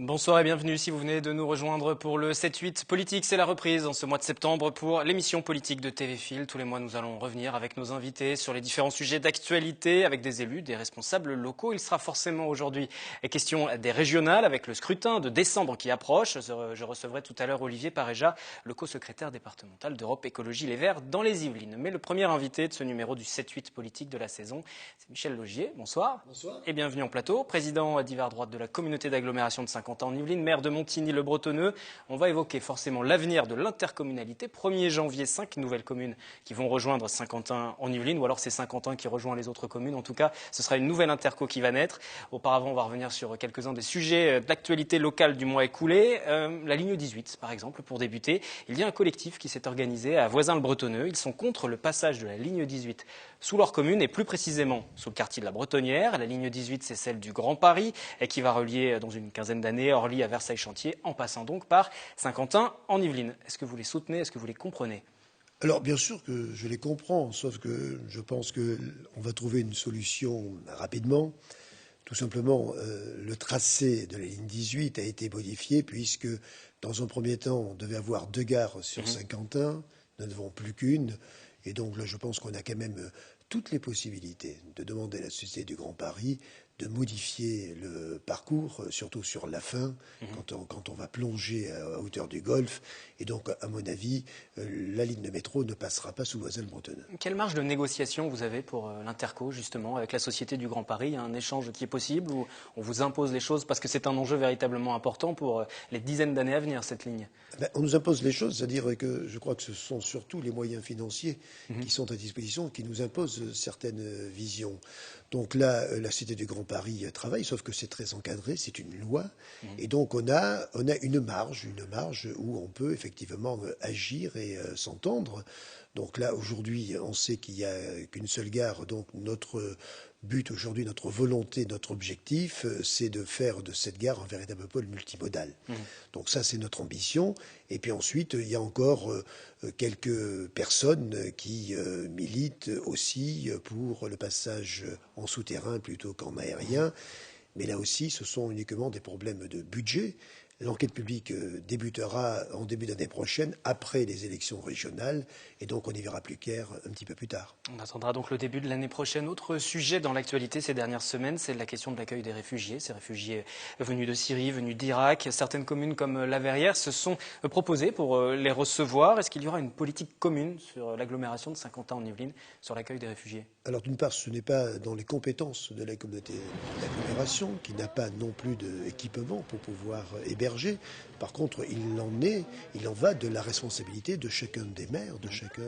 Bonsoir et bienvenue si vous venez de nous rejoindre pour le 7-8 politique. C'est la reprise en ce mois de septembre pour l'émission politique de TV Fil. Tous les mois, nous allons revenir avec nos invités sur les différents sujets d'actualité, avec des élus, des responsables locaux. Il sera forcément aujourd'hui question des régionales avec le scrutin de décembre qui approche. Je recevrai tout à l'heure Olivier Pareja, le co-secrétaire départemental d'Europe Écologie Les Verts dans les Yvelines. Mais le premier invité de ce numéro du 7-8 politique de la saison, c'est Michel Laugier. Bonsoir. Bonsoir. Et bienvenue en plateau. Président d'hiver droite de la communauté d'agglomération de Saint-Quentin en Yvelines, maire de Montigny-le-Bretonneux. On va évoquer forcément l'avenir de l'intercommunalité. 1er janvier, 5 nouvelles communes qui vont rejoindre Saint-Quentin en Yvelines, ou alors c'est Saint-Quentin qui rejoint les autres communes. En tout cas, ce sera une nouvelle interco qui va naître. Auparavant, on va revenir sur quelques-uns des sujets d'actualité locale du mois écoulé. La ligne 18, par exemple, pour débuter. Il y a un collectif qui s'est organisé à Voisins-le-Bretonneux. Ils sont contre le passage de la ligne 18 sous leur commune et plus précisément sous le quartier de la Bretonnière. La ligne 18, c'est celle du Grand Paris et qui va relier dans une quinzaine d'années Orly à Versailles-Chantier en passant donc par Saint-Quentin en Yvelines. Est-ce que vous les soutenez? Est-ce que vous les comprenez? Alors bien sûr que je les comprends, sauf que je pense qu'on va trouver une solution rapidement. Tout simplement, le tracé de la ligne 18 a été modifié puisque dans un premier temps, on devait avoir 2 gares sur Saint-Quentin, nous n'avons plus qu'une. Et donc là, je pense qu'on a quand même toutes les possibilités de demander à la Société du Grand Paris de modifier le parcours, surtout sur la fin, quand on va plonger à hauteur du Golfe. Et donc, à mon avis, la ligne de métro ne passera pas sous Voisins-le-Bretonneux. Quelle marge de négociation vous avez pour l'Interco, justement, avec la Société du Grand Paris? Il y a un échange qui est possible ou on vous impose les choses? Parce que c'est un enjeu véritablement important pour les dizaines d'années à venir, cette ligne. On nous impose les choses, c'est-à-dire que je crois que ce sont surtout les moyens financiers qui sont à disposition, qui nous imposent certaines visions. Donc là, la Cité du Grand Paris travaille, sauf que c'est très encadré, c'est une loi. Et donc on a une marge où on peut effectivement agir et s'entendre. Donc là, aujourd'hui, on sait qu'il n'y a qu'une seule gare. Donc notre but aujourd'hui, notre volonté, notre objectif, c'est de faire de cette gare un véritable pôle multimodal. Donc ça, c'est notre ambition. Et puis ensuite, il y a encore quelques personnes qui militent aussi pour le passage en souterrain plutôt qu'en aérien. Mais là aussi, ce sont uniquement des problèmes de budget. L'enquête publique débutera en début d'année prochaine, après les élections régionales, et donc on y verra plus clair un petit peu plus tard. On attendra donc le début de l'année prochaine. Autre sujet dans l'actualité ces dernières semaines, c'est la question de l'accueil des réfugiés. Ces réfugiés venus de Syrie, venus d'Irak. Certaines communes comme la Verrière se sont proposées pour les recevoir. Est-ce qu'il y aura une politique commune sur l'agglomération de Saint-Quentin en Yvelines sur l'accueil des réfugiés? Alors d'une part, ce n'est pas dans les compétences de la communauté d'agglomération, qui n'a pas non plus d'équipement pour pouvoir héberger. Par contre, il en va de la responsabilité de chacun des maires, de chacun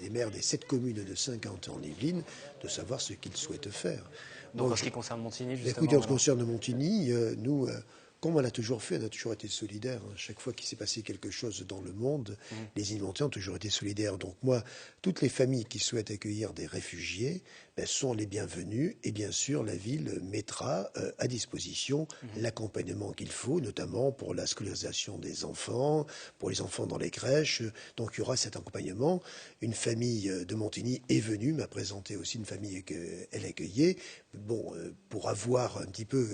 des maires des 7 communes de Saint-Quentin en Yvelines, de savoir ce qu'ils souhaitent faire. Donc en ce qui concerne Montigny, justement. Écoutez, en ce qui concerne Montigny, nous, comme on l'a toujours fait, on a toujours été solidaires. Chaque fois qu'il s'est passé quelque chose dans le monde, les Yvelines ont toujours été solidaires. Donc moi, toutes les familles qui souhaitent accueillir des réfugiés sont les bienvenues. Et bien sûr, la ville mettra à disposition l'accompagnement qu'il faut, notamment pour la scolarisation des enfants, pour les enfants dans les crèches. Donc il y aura cet accompagnement. Une famille de Montigny est venue, m'a présenté aussi une famille qu'elle accueillait. Bon, pour avoir un petit peu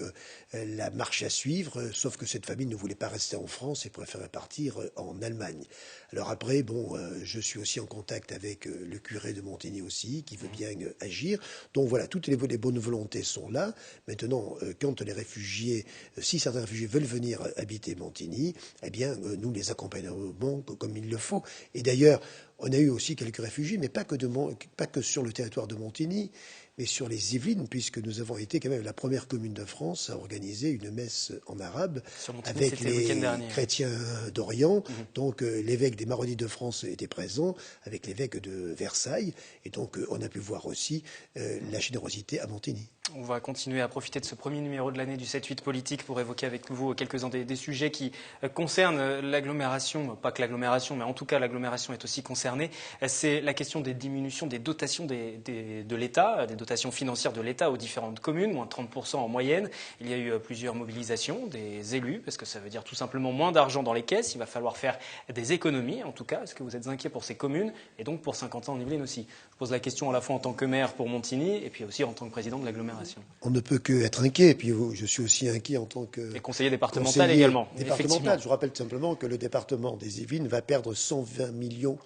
la marche à suivre, sauf que cette famille ne voulait pas rester en France et préférait partir en Allemagne. Alors après, bon, je suis aussi en contact avec le curé de Montigny aussi, qui veut bien agir. Donc voilà, toutes les bonnes volontés sont là. Maintenant, quand les réfugiés, si certains réfugiés veulent venir habiter Montigny, eh bien, nous les accompagnerons comme il le faut. Et d'ailleurs, on a eu aussi quelques réfugiés, mais pas que sur le territoire de Montigny, mais sur les Yvelines, puisque nous avons été quand même la première commune de France à organiser une messe en arabe avec les chrétiens d'Orient. Donc l'évêque des Maronnites de France était présent, avec l'évêque de Versailles. Et donc on a pu voir aussi la générosité à Montigny. On va continuer à profiter de ce premier numéro de l'année du 7-8 politique pour évoquer avec vous quelques-uns des sujets qui concernent l'agglomération. Pas que l'agglomération, mais en tout cas l'agglomération est aussi concernée. C'est la question des diminutions des dotations de l'État, des dotations financières de l'État aux différentes communes, moins 30% en moyenne. Il y a eu plusieurs mobilisations des élus, parce que ça veut dire tout simplement moins d'argent dans les caisses. Il va falloir faire des économies, en tout cas. Est-ce que vous êtes inquiet pour ces communes et donc pour Saint-Quentin en Yvelines aussi? Je pose la question à la fois en tant que maire pour Montigny et puis aussi en tant que président de l'agglomération. l'agglomération. On ne peut que être inquiet. Et puis je suis aussi inquiet en tant que et conseiller départemental également. Départemental. Je vous rappelle simplement que le département des Yvelines va perdre 120 millions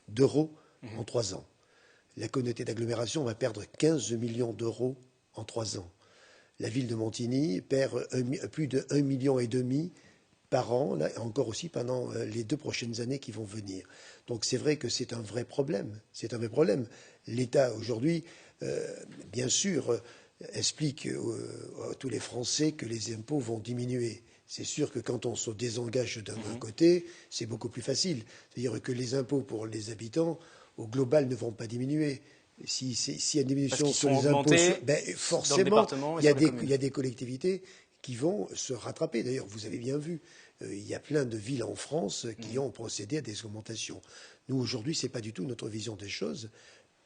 d'euros en 3 ans. La communauté d'agglomération va perdre 15 millions d'euros en 3 ans. La ville de Montigny perd plus de 1,5 million par an, là, encore aussi pendant les 2 prochaines années qui vont venir. Donc c'est vrai que c'est un vrai problème. C'est un vrai problème. L'État aujourd'hui, bien sûr, explique à tous les Français que les impôts vont diminuer. C'est sûr que quand on se désengage d'un côté, c'est beaucoup plus facile. C'est-à-dire que les impôts pour les habitants, au global, ne vont pas diminuer. S'il y a une diminution sur les impôts, forcément, il y a des collectivités qui vont se rattraper. D'ailleurs, vous avez bien vu, il y a plein de villes en France qui ont procédé à des augmentations. Nous, aujourd'hui, ce n'est pas du tout notre vision des choses.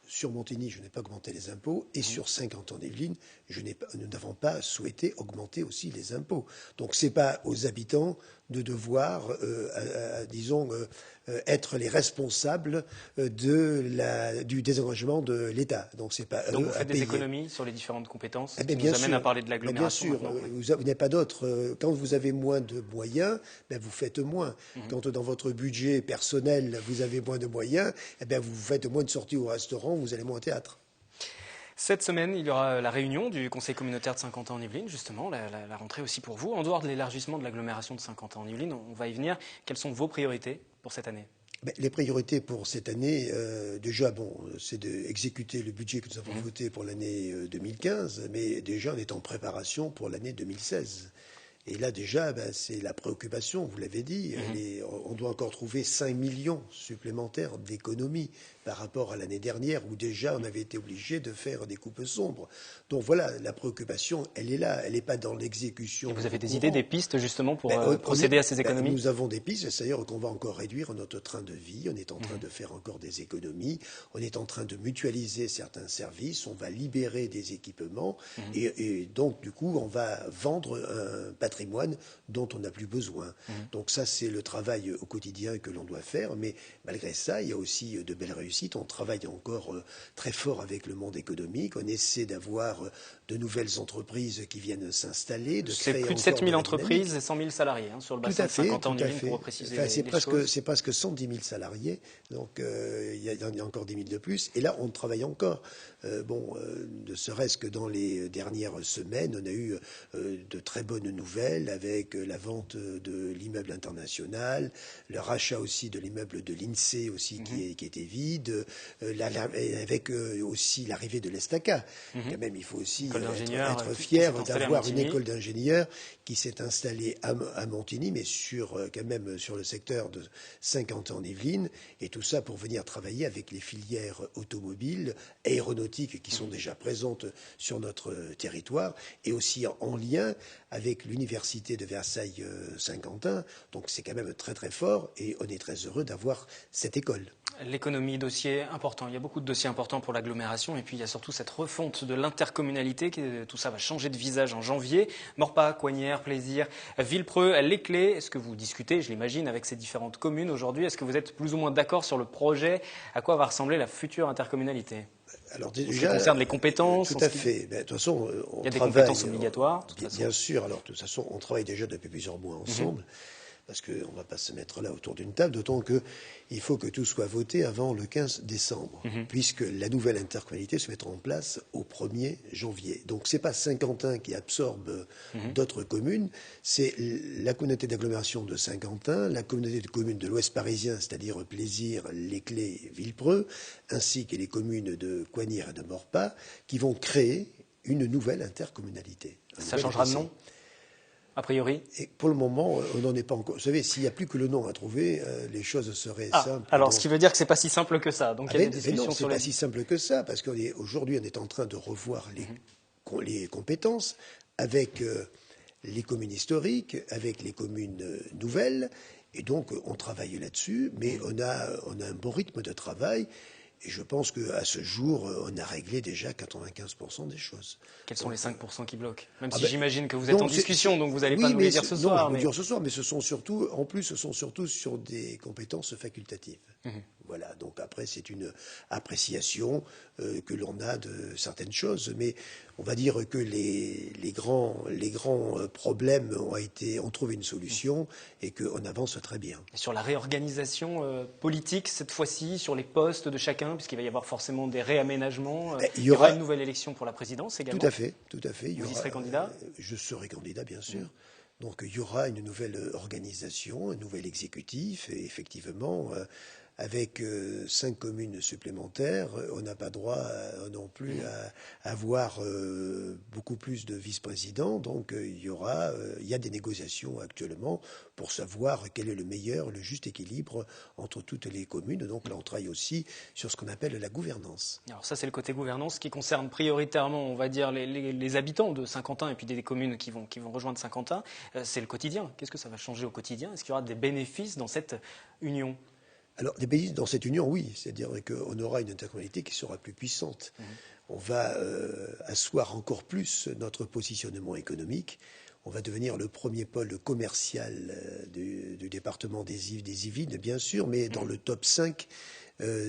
Sur Montigny, je n'ai pas augmenté les impôts, et sur Saint-Quentin-en-Yvelines, nous n'avons pas souhaité augmenter aussi les impôts. Donc ce n'est pas aux habitants de devoir, disons, être les responsables du désengagement de l'État. Donc c'est pas Donc eux vous faites à des payer. économies sur les différentes compétences Eh bien, qui nous bien amènent sûr. à parler de l'agglomération. Bien sûr, vous n'avez pas d'autre. Quand vous avez moins de moyens, vous faites moins. Quand dans votre budget personnel, vous avez moins de moyens, vous faites moins de sorties au restaurant, vous allez moins au théâtre. Cette semaine, il y aura la réunion du Conseil communautaire de Saint-Quentin-en-Yvelines, justement, la rentrée aussi pour vous. En dehors de l'élargissement de l'agglomération de Saint-Quentin-en-Yvelines, on va y venir. Quelles sont vos priorités pour cette année ? Les priorités pour cette année, déjà, c'est d'exécuter le budget que nous avons voté pour l'année 2015, mais déjà on est en préparation pour l'année 2016. Et là déjà, c'est la préoccupation, vous l'avez dit, on doit encore trouver 5 millions supplémentaires d'économies par rapport à l'année dernière où déjà on avait été obligé de faire des coupes sombres. Donc voilà, la préoccupation, elle est là, elle n'est pas dans l'exécution. Et vous avez des idées, des pistes justement pour procéder à ces économies ? Nous avons des pistes, c'est-à-dire qu'on va encore réduire notre train de vie, on est en train de faire encore des économies, on est en train de mutualiser certains services, on va libérer des équipements et donc du coup on va vendre un patrimoine dont on n'a plus besoin. Donc ça c'est le travail au quotidien que l'on doit faire, mais malgré ça il y a aussi de belles réussites. On travaille encore très fort avec le monde économique, on essaie d'avoir de nouvelles entreprises qui viennent s'installer, de créer plus de 7000 entreprises et 100 000 salariés sur le bassin de Saint-Quentin-en-Yvelines pour préciser les choses. C'est presque 110 000 salariés, donc il y a encore 10 000 de plus. Et là, on travaille encore. Ne serait-ce que dans les dernières semaines, on a eu de très bonnes nouvelles avec la vente de l'immeuble international, le rachat aussi de l'immeuble de l'INSEE aussi qui était vide, avec aussi l'arrivée de l'Estaca. Quand même, il faut aussi être fier d'avoir une école d'ingénieurs qui s'est installée à Montigny, mais quand même sur le secteur de Saint-Quentin-en-Yvelines, et tout ça pour venir travailler avec les filières automobiles, aéronautiques qui sont déjà présentes sur notre territoire, et aussi en lien avec l'université de Versailles-Saint-Quentin. Donc c'est quand même très très fort, et on est très heureux d'avoir cette école. L'économie, dossier important. Il y a beaucoup de dossiers importants pour l'agglomération. Et puis, il y a surtout cette refonte de l'intercommunalité. Tout ça va changer de visage en janvier. Morpas, Coignères, Plaisir, Villepreux, Les Clés. Est-ce que vous discutez, je l'imagine, avec ces différentes communes aujourd'hui? Est-ce que vous êtes plus ou moins d'accord sur le projet? À quoi va ressembler la future intercommunalité? Alors déjà, en ce qui concerne les compétences. Tout à fait. De toute façon, il y a des compétences obligatoires. Bien sûr. Alors, de toute façon, on travaille déjà depuis plusieurs mois ensemble. Parce qu'on ne va pas se mettre là autour d'une table, d'autant qu'il faut que tout soit voté avant le 15 décembre, puisque la nouvelle intercommunalité se mettra en place au 1er janvier. Donc ce n'est pas Saint-Quentin qui absorbe d'autres communes, c'est la communauté d'agglomération de Saint-Quentin, la communauté de communes de l'Ouest parisien, c'est-à-dire Plaisir, Les Clés, Villepreux, ainsi que les communes de Coignères et de Morpas, qui vont créer une nouvelle intercommunalité. Ça changera de nom ? A priori. Et pour le moment, on n'en est pas encore. Vous savez, s'il n'y a plus que le nom à trouver, les choses seraient simples. Alors, ce qui veut dire que c'est pas si simple que ça. Donc, il y a des discussions sur pas si simple que ça, parce qu'aujourd'hui, on est en train de revoir les compétences avec les communes historiques, avec les communes nouvelles, et donc on travaille là-dessus, mais on a un bon rythme de travail. Et je pense qu'à ce jour, on a réglé déjà 95% des choses. Quels sont les 5% qui bloquent? Même si j'imagine que vous êtes en discussion, donc vous n'allez pas nous les dire ce soir. Non, je vais vous dire ce soir, mais ce sont surtout sur des compétences facultatives. Voilà, donc après c'est une appréciation que l'on a de certaines choses, mais on va dire que les grands problèmes ont trouvé une solution et qu'on avance très bien. Et sur la réorganisation politique, cette fois-ci, sur les postes de chacun, puisqu'il va y avoir forcément des réaménagements, il y aura une nouvelle élection pour la présidence également. Tout à fait, tout à fait. Vous y serez candidat? Je serai candidat, bien sûr. Donc il y aura une nouvelle organisation, un nouvel exécutif, et effectivement, avec 5 communes supplémentaires, on n'a pas droit non plus à avoir beaucoup plus de vice-présidents. Donc il y a des négociations actuellement pour savoir quel est le juste équilibre entre toutes les communes. Donc là, on travaille aussi sur ce qu'on appelle la gouvernance. Alors ça, c'est le côté gouvernance qui concerne prioritairement, on va dire, les habitants de Saint-Quentin et puis des communes qui vont rejoindre Saint-Quentin. C'est le quotidien. Qu'est-ce que ça va changer au quotidien? Est-ce qu'il y aura des bénéfices dans cette union? Alors, des pays dans cette union, oui. C'est-à-dire qu'on aura une intercommunalité qui sera plus puissante. On va asseoir encore plus notre positionnement économique. On va devenir le premier pôle commercial du département des Yvelines, bien sûr, mais dans le top 5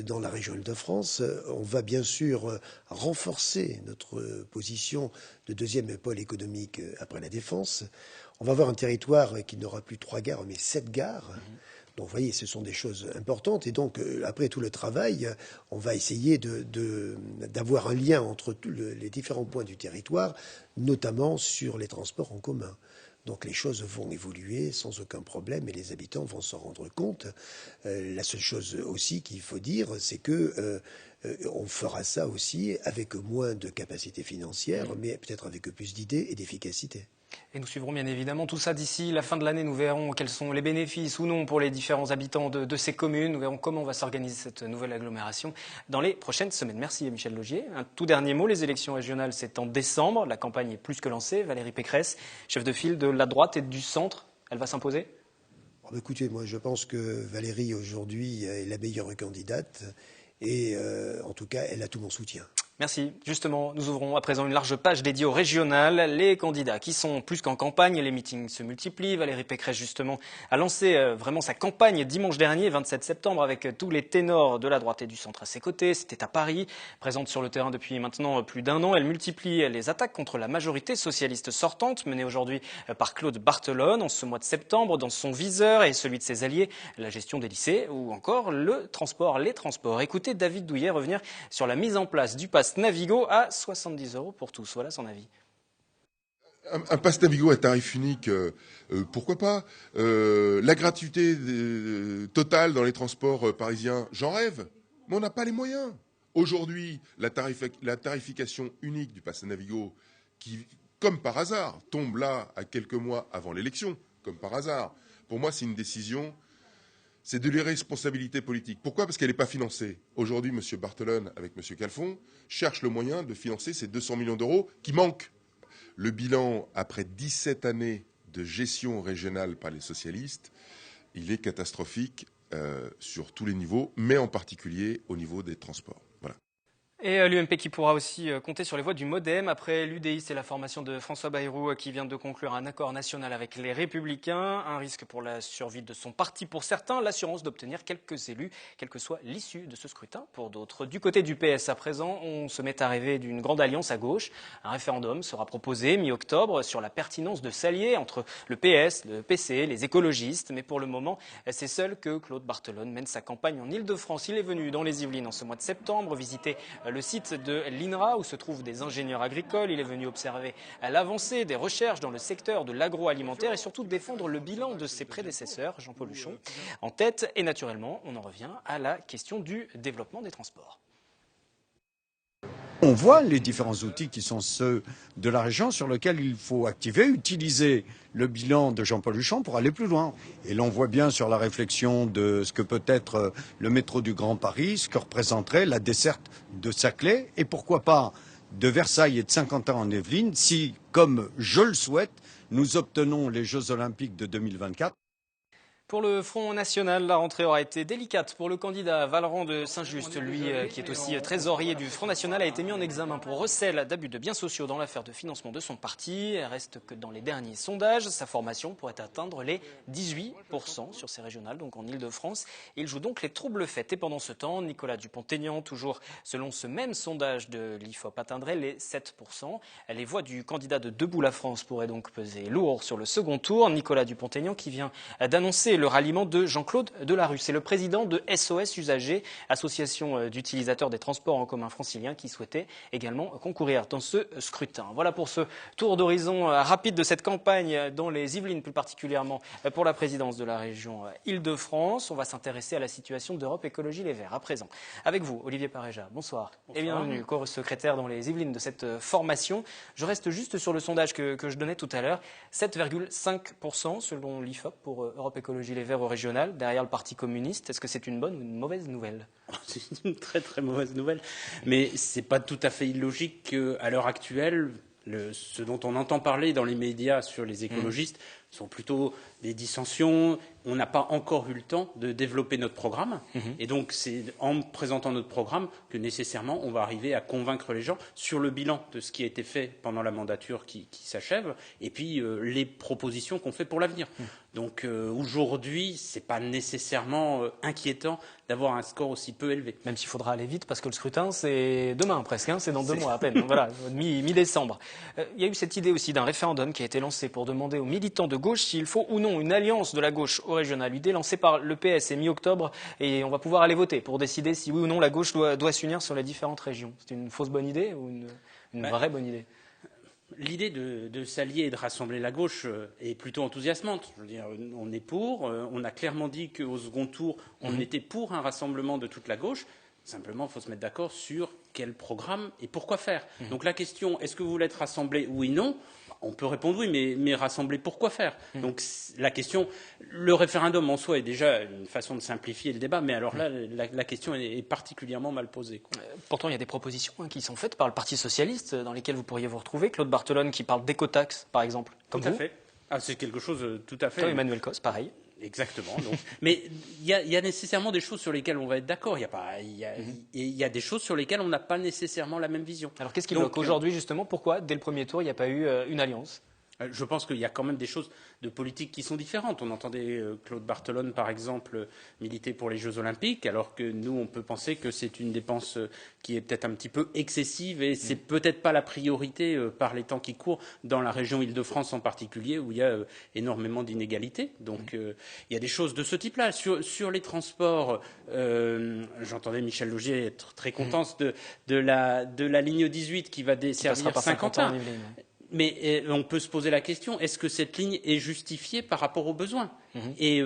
dans la région Île-de-France. On va bien sûr renforcer notre position de deuxième pôle économique après la Défense. On va avoir un territoire qui n'aura plus 3 gares, mais 7 gares. Donc, vous voyez, ce sont des choses importantes. Et donc, après tout le travail, on va essayer d'avoir un lien entre les différents points du territoire, notamment sur les transports en commun. Donc, les choses vont évoluer sans aucun problème et les habitants vont s'en rendre compte. La seule chose aussi qu'il faut dire, c'est que on fera ça aussi avec moins de capacité financière, mais peut-être avec plus d'idées et d'efficacité. Et nous suivrons bien évidemment tout ça d'ici la fin de l'année. Nous verrons quels sont les bénéfices ou non pour les différents habitants de ces communes. Nous verrons comment va s'organiser cette nouvelle agglomération dans les prochaines semaines. Merci Michel Laugier. Un tout dernier mot, les élections régionales, c'est en décembre. La campagne est plus que lancée. Valérie Pécresse, chef de file de la droite et du centre, elle va s'imposer? Écoutez, moi je pense que Valérie aujourd'hui est la meilleure candidate et en tout cas elle a tout mon soutien. Merci. Justement, nous ouvrons à présent une large page dédiée au régional. Les candidats qui sont plus qu'en campagne, les meetings se multiplient. Valérie Pécresse, justement, a lancé vraiment sa campagne dimanche dernier, 27 septembre, avec tous les ténors de la droite et du centre à ses côtés. C'était à Paris. Présente sur le terrain depuis maintenant plus d'1 an, elle multiplie les attaques contre la majorité socialiste sortante, menée aujourd'hui par Claude Barthelone en ce mois de septembre, dans son viseur et celui de ses alliés, la gestion des lycées ou encore le transport, les transports. Écoutez David Douillet revenir sur la mise en place du pass Navigo à 70 € pour tous. Voilà son avis. Un pass Navigo à tarif unique, pourquoi pas. La gratuité totale dans les transports parisiens, j'en rêve, mais on n'a pas les moyens. Aujourd'hui, la tarification unique du pass Navigo, qui, comme par hasard, tombe là à quelques mois avant l'élection, comme par hasard, pour moi c'est une décision... C'est de l'irresponsabilité politique. Pourquoi? Parce qu'elle n'est pas financée. Aujourd'hui, M. Barthelone, avec M. Calfon, cherche le moyen de financer ces 200 millions d'euros qui manquent. Le bilan, après 17 années de gestion régionale par les socialistes, il est catastrophique sur tous les niveaux, mais en particulier au niveau des transports. Voilà. Et l'UMP qui pourra aussi compter sur les voix du MoDem. Après l'UDI, c'est la formation de François Bayrou qui vient de conclure un accord national avec les Républicains. Un risque pour la survie de son parti pour certains, l'assurance d'obtenir quelques élus, quelle que soit l'issue de ce scrutin pour d'autres. Du côté du PS à présent, on se met à rêver d'une grande alliance à gauche. Un référendum sera proposé mi-octobre sur la pertinence de s'allier entre le PS, le PC, les écologistes. Mais pour le moment, c'est seul que Claude Barthelone mène sa campagne en Ile-de-France. Il est venu dans les Yvelines en ce mois de septembre, visiter le site de l'INRA où se trouvent des ingénieurs agricoles. Il est venu observer l'avancée des recherches dans le secteur de l'agroalimentaire et surtout défendre le bilan de ses prédécesseurs, Jean-Paul Huchon, en tête. Et naturellement, on en revient à la question du développement des transports. On voit les différents outils qui sont ceux de la région sur lesquels il faut activer, utiliser le bilan de Jean-Paul Huchon pour aller plus loin. Et l'on voit bien sur la réflexion de ce que peut être le métro du Grand Paris, ce que représenterait la desserte de Saclay et pourquoi pas de Versailles et de Saint-Quentin en Yvelines si, comme je le souhaite, nous obtenons les Jeux Olympiques de 2024. Pour le Front National, la rentrée aura été délicate pour le candidat Vallerand de Saint-Just. Lui, qui est aussi trésorier du Front National, a été mis en examen pour recel d'abus de biens sociaux dans l'affaire de financement de son parti. Reste que dans les derniers sondages, sa formation pourrait atteindre les 18% sur ces régionales, donc en Ile-de-France. Il joue donc les troubles faits. Et pendant ce temps, Nicolas Dupont-Aignan, toujours selon ce même sondage de l'IFOP, atteindrait les 7%. Les voix du candidat de Debout la France pourraient donc peser lourd sur le second tour. Nicolas Dupont-Aignan qui vient d'annoncer le ralliement de Jean-Claude Delarue. C'est le président de SOS Usagers, association d'utilisateurs des transports en commun franciliens, qui souhaitait également concourir dans ce scrutin. Voilà pour ce tour d'horizon rapide de cette campagne dans les Yvelines, plus particulièrement pour la présidence de la région Île-de-France. On va s'intéresser à la situation d'Europe Écologie Les Verts à présent. Avec vous, Olivier Paréja, bonsoir. Et bienvenue, co-secrétaire dans les Yvelines de cette formation. Je reste juste sur le sondage que je donnais tout à l'heure. 7,5% selon l'IFOP pour Europe Écologie Les Verts au régional, derrière le Parti communiste. Est-ce que c'est une bonne ou une mauvaise nouvelle? C'est une très très mauvaise nouvelle, mais c'est pas tout à fait illogique qu'à l'heure actuelle, ce dont on entend parler dans les médias sur les écologistes sont plutôt des dissensions. On n'a pas encore eu le temps de développer notre programme. Et donc, c'est en présentant notre programme que nécessairement, on va arriver à convaincre les gens sur le bilan de ce qui a été fait pendant la mandature qui s'achève, et puis les propositions qu'on fait pour l'avenir. Donc, aujourd'hui, ce n'est pas nécessairement inquiétant d'avoir un score aussi peu élevé. Même s'il faudra aller vite, parce que le scrutin, c'est demain presque, c'est dans 2 mois à peine. Voilà, mi-décembre. Il y a eu cette idée aussi d'un référendum qui a été lancé pour demander aux militants de gauche s'il faut ou non une alliance de la gauche au régional. L'idée lancée par le PS est mi-octobre et on va pouvoir aller voter pour décider si oui ou non la gauche doit s'unir sur les différentes régions. C'est une fausse bonne idée ou une vraie bonne idée? L'idée de s'allier et de rassembler la gauche est plutôt enthousiasmante. Je veux dire, on est pour. On a clairement dit qu'au second tour, on était pour un rassemblement de toute la gauche. Simplement, il faut se mettre d'accord sur quel programme et pourquoi faire. Donc la question, est-ce que vous voulez être rassemblés, oui, non? On peut répondre oui, mais rassembler, pourquoi faire? Donc la question, le référendum en soi est déjà une façon de simplifier le débat, mais alors là, la question est particulièrement mal posée. Pourtant, il y a des propositions qui sont faites par le Parti socialiste dans lesquelles vous pourriez vous retrouver. Claude Barthelone qui parle d'écotaxe, par exemple. Comme tout à fait. Ah, c'est quelque chose tout à fait. Emmanuel Cos, pareil. Exactement. Donc. Mais il y a nécessairement des choses sur lesquelles on va être d'accord. Il y a des choses sur lesquelles on n'a pas nécessairement la même vision. Alors qu'est-ce qui bloque aujourd'hui justement? Pourquoi, dès le premier tour, il n'y a pas eu une alliance? Je pense qu'il y a quand même des choses de politique qui sont différentes. On entendait Claude Barthelone, par exemple, militer pour les Jeux Olympiques, alors que nous, on peut penser que c'est une dépense qui est peut-être un petit peu excessive et c'est peut-être pas la priorité par les temps qui courent dans la région Île-de-France en particulier, où il y a énormément d'inégalités. Donc, il y a des choses de ce type-là. Sur les transports, j'entendais Michel Laugier être très content de la ligne 18 qui va desservir Saint-Quentin. Mais on peut se poser la question, est-ce que cette ligne est justifiée par rapport aux besoins et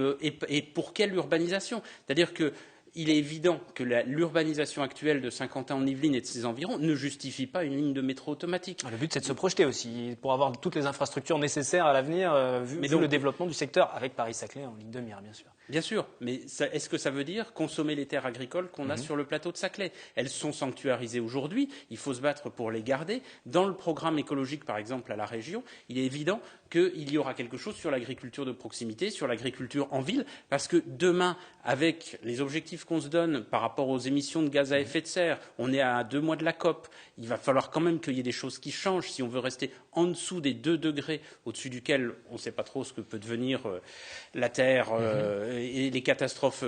pour quelle urbanisation? C'est-à-dire qu'il est évident que l'urbanisation actuelle de Saint-Quentin en Yvelines et de ses environs ne justifie pas une ligne de métro automatique. Le but, c'est de se projeter aussi, pour avoir toutes les infrastructures nécessaires à l'avenir, vu le développement du secteur, avec Paris-Saclay en ligne de mire, bien sûr. Bien sûr, mais est-ce que ça veut dire consommer les terres agricoles qu'on a sur le plateau de Saclay? Elles sont sanctuarisées aujourd'hui, il faut se battre pour les garder. Dans le programme écologique, par exemple, à la région, il est évident qu'il y aura quelque chose sur l'agriculture de proximité, sur l'agriculture en ville, parce que demain, avec les objectifs qu'on se donne par rapport aux émissions de gaz à effet de serre, on est à 2 mois de la COP, il va falloir quand même qu'il y ait des choses qui changent si on veut rester en dessous des 2 degrés au-dessus duquel on ne sait pas trop ce que peut devenir la Terre et les catastrophes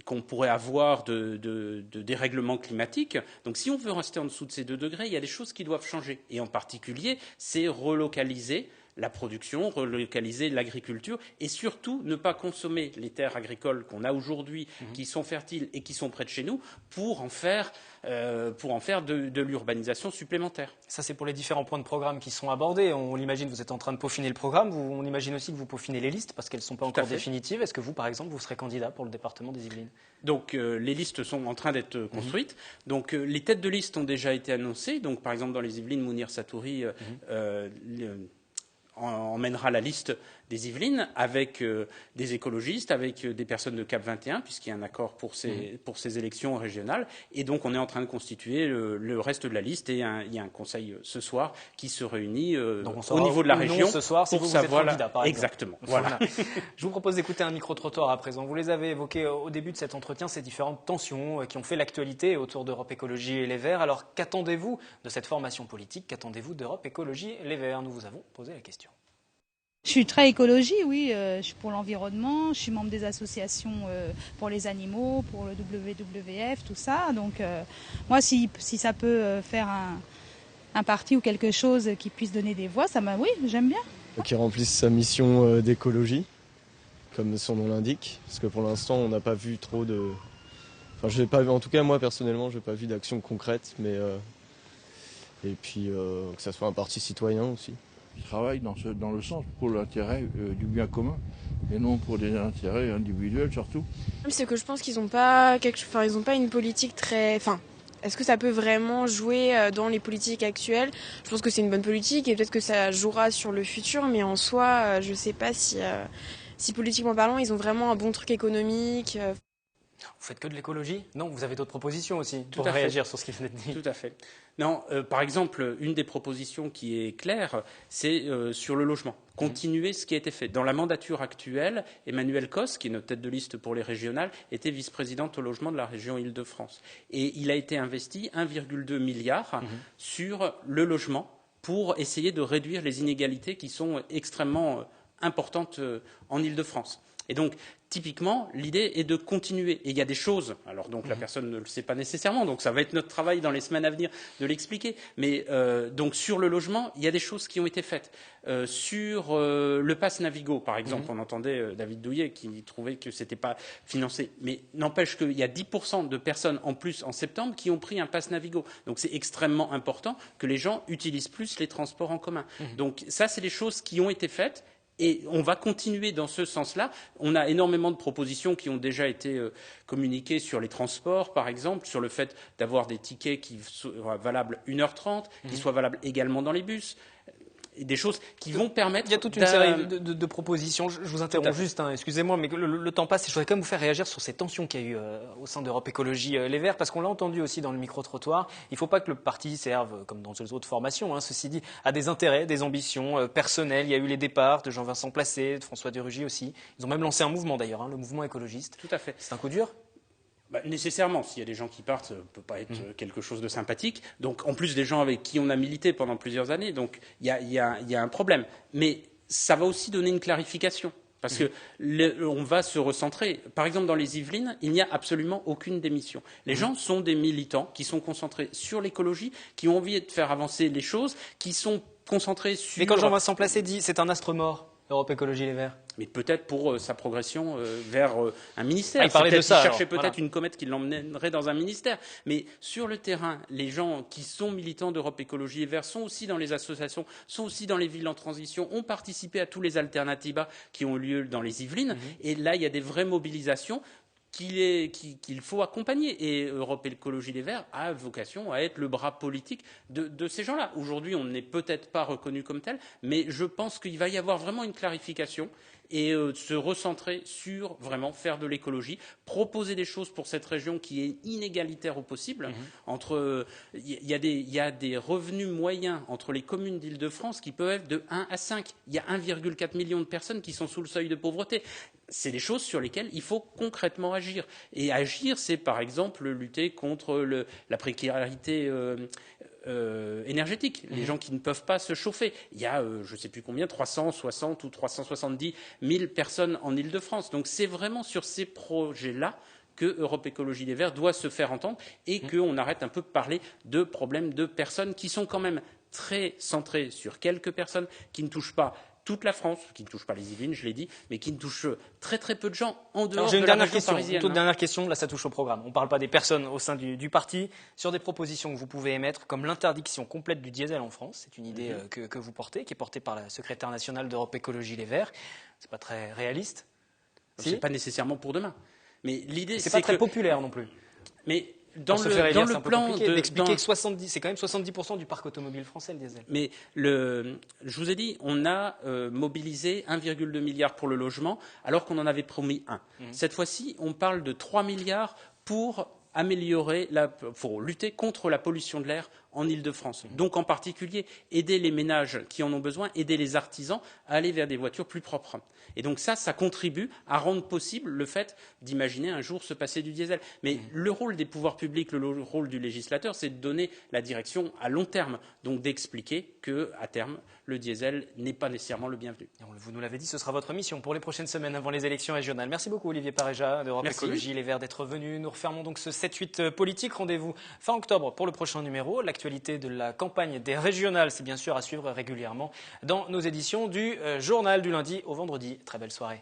qu'on pourrait avoir de dérèglement climatique. Donc si on veut rester en dessous de ces 2 degrés, il y a des choses qui doivent changer. Et en particulier, c'est relocaliser la production, relocaliser l'agriculture et surtout ne pas consommer les terres agricoles qu'on a aujourd'hui, qui sont fertiles et qui sont près de chez nous, pour en faire de l'urbanisation supplémentaire. Ça, c'est pour les différents points de programme qui sont abordés. On l'imagine, vous êtes en train de peaufiner le programme. On imagine aussi que vous peaufinez les listes parce qu'elles ne sont pas encore définitives. Est-ce que vous, par exemple, vous serez candidat pour le département des Yvelines? Donc, les listes sont en train d'être construites. Donc, les têtes de liste ont déjà été annoncées. Donc, par exemple, dans les Yvelines, Mounir Satouri emmènera la liste des Yvelines, avec des écologistes, avec des personnes de Cap 21, puisqu'il y a un accord pour ces élections régionales. Et donc, on est en train de constituer le reste de la liste. Et il y a un conseil ce soir qui se réunit au niveau de la région ce soir, si pour vous êtes savoir candidat, par exemple. Exactement. Voilà. Je vous propose d'écouter un micro-trottoir à présent. Vous les avez évoqués au début de cet entretien, ces différentes tensions qui ont fait l'actualité autour d'Europe Écologie et Les Verts. Alors, qu'attendez-vous de cette formation politique? Qu'attendez-vous d'Europe Écologie et Les Verts? Nous vous avons posé la question. Je suis très écologie, oui. Je suis pour l'environnement. Je suis membre des associations pour les animaux, pour le WWF, tout ça. Donc, moi, si ça peut faire un parti ou quelque chose qui puisse donner des voix, oui, j'aime bien. Qui remplisse sa mission d'écologie, comme son nom l'indique. Parce que pour l'instant, on n'a pas vu trop de... Enfin, je n'ai pas vu, en tout cas, moi, personnellement, je n'ai pas vu d'action concrète. Mais, et puis, que ça soit un parti citoyen aussi. Ils travaillent dans le sens pour l'intérêt du bien commun et non pour des intérêts individuels surtout. C'est que je pense qu'ils n'ont pas ils ont pas une politique très... Est-ce que ça peut vraiment jouer dans les politiques actuelles? Je pense que c'est une bonne politique et peut-être que ça jouera sur le futur, mais en soi, je ne sais pas si politiquement parlant, ils ont vraiment un bon truc économique. Vous faites que de l'écologie? Non, vous avez d'autres propositions aussi pour Tout à fait. réagir sur ce qui venait de dire. Tout à fait. Non, par exemple, une des propositions qui est claire, c'est sur le logement. Continuer ce qui a été fait. Dans la mandature actuelle, Emmanuel Cos, qui est notre tête de liste pour les régionales, était vice-présidente au logement de la région Île-de-France. Et il a été investi 1,2 milliard sur le logement pour essayer de réduire les inégalités qui sont extrêmement importantes en Île-de-France. Et donc, typiquement, l'idée est de continuer. Et il y a des choses, alors donc la personne ne le sait pas nécessairement, donc ça va être notre travail dans les semaines à venir de l'expliquer. Mais donc sur le logement, il y a des choses qui ont été faites. Sur le pass Navigo, par exemple, on entendait David Douillet qui trouvait que ce n'était pas financé. Mais n'empêche qu'il y a 10% de personnes en plus en septembre qui ont pris un pass Navigo. Donc c'est extrêmement important que les gens utilisent plus les transports en commun. Donc ça, c'est des choses qui ont été faites. Et on va continuer dans ce sens-là. On a énormément de propositions qui ont déjà été communiquées sur les transports, par exemple, sur le fait d'avoir des tickets qui soient valables 1h30, qui soient valables également dans les bus. Et des choses qui vont permettre... Il y a toute une série de propositions. Je vous interromps juste, excusez-moi, mais le temps passe et je voudrais quand même vous faire réagir sur ces tensions qu'il y a eu au sein d'Europe Écologie Les Verts, parce qu'on l'a entendu aussi dans le micro-trottoir. Il ne faut pas que le parti serve, comme dans les autres formations, ceci dit, à des intérêts, des ambitions personnelles. Il y a eu les départs de Jean-Vincent Placé, de François de Rugy aussi. Ils ont même lancé un mouvement d'ailleurs, le mouvement écologiste. Tout à fait. C'est un coup dur? Nécessairement, s'il y a des gens qui partent, ça ne peut pas être quelque chose de sympathique. Donc, en plus des gens avec qui on a milité pendant plusieurs années, donc il y a un problème. Mais ça va aussi donner une clarification. Parce que on va se recentrer. Par exemple, dans les Yvelines, il n'y a absolument aucune démission. Les gens sont des militants qui sont concentrés sur l'écologie, qui ont envie de faire avancer les choses, qui sont concentrés sur... Mais quand Jean-Vincent Placé dit c'est un astre mort, Europe Écologie Les Verts. Mais peut-être pour sa progression vers un ministère. Il parlait de ça. Il cherchait peut-être une comète qui l'emmènerait dans un ministère. Mais sur le terrain, les gens qui sont militants d'Europe Écologie Les Verts sont aussi dans les associations, sont aussi dans les villes en transition, ont participé à tous les alternatives qui ont lieu dans les Yvelines. Et là, il y a des vraies mobilisations qu'il faut accompagner. Et Europe Écologie Les Verts a vocation à être le bras politique de ces gens-là. Aujourd'hui, on n'est peut-être pas reconnu comme tel, mais je pense qu'il va y avoir vraiment une clarification et se recentrer sur vraiment faire de l'écologie, proposer des choses pour cette région qui est inégalitaire au possible. Il y a des revenus moyens entre les communes d'Île-de-France qui peuvent être de 1 à 5. Il y a 1,4 million de personnes qui sont sous le seuil de pauvreté. C'est des choses sur lesquelles il faut concrètement agir. Et agir, c'est par exemple lutter contre la précarité énergétique, les gens qui ne peuvent pas se chauffer. Il y a, je ne sais plus combien, 360 ou 370 000 personnes en Île-de-France. Donc c'est vraiment sur ces projets-là que Europe Écologie Les Verts doit se faire entendre et qu'on arrête un peu de parler de problèmes de personnes qui sont quand même très centrés sur quelques personnes qui ne touchent pas toute la France, qui ne touche pas les Yvelines, je l'ai dit, mais qui ne touche très très peu de gens en dehors de la région parisienne. Une toute dernière question, là ça touche au programme. On ne parle pas des personnes au sein du parti, sur des propositions que vous pouvez émettre, comme l'interdiction complète du diesel en France. C'est une idée que vous portez, qui est portée par la secrétaire nationale d'Europe Écologie Les Verts. C'est pas très réaliste. C'est pas nécessairement pour demain. Mais l'idée, c'est pas très populaire non plus. Mais dans se faire élire, c'est un peu plan compliqué d'expliquer que c'est quand même 70% du parc automobile français, le diesel. Mais je vous ai dit, on a mobilisé 1,2 milliard pour le logement, alors qu'on en avait promis 1. Cette fois-ci, on parle de 3 milliards pour pour lutter contre la pollution de l'air en Île-de-France. Donc en particulier, aider les ménages qui en ont besoin, aider les artisans à aller vers des voitures plus propres. Et donc ça contribue à rendre possible le fait d'imaginer un jour se passer du diesel. Mais le rôle des pouvoirs publics, le rôle du législateur, c'est de donner la direction à long terme. Donc d'expliquer qu'à terme, le diesel n'est pas nécessairement le bienvenu. Vous nous l'avez dit, ce sera votre mission pour les prochaines semaines avant les élections régionales. Merci beaucoup Olivier Pareja d'Europe Écologie Les Verts d'être venu. Nous refermons donc ce 7-8 politique. Rendez-vous fin octobre pour le prochain numéro. L'actualité de la campagne des régionales, c'est bien sûr à suivre régulièrement dans nos éditions du journal du lundi au vendredi. Très belle soirée.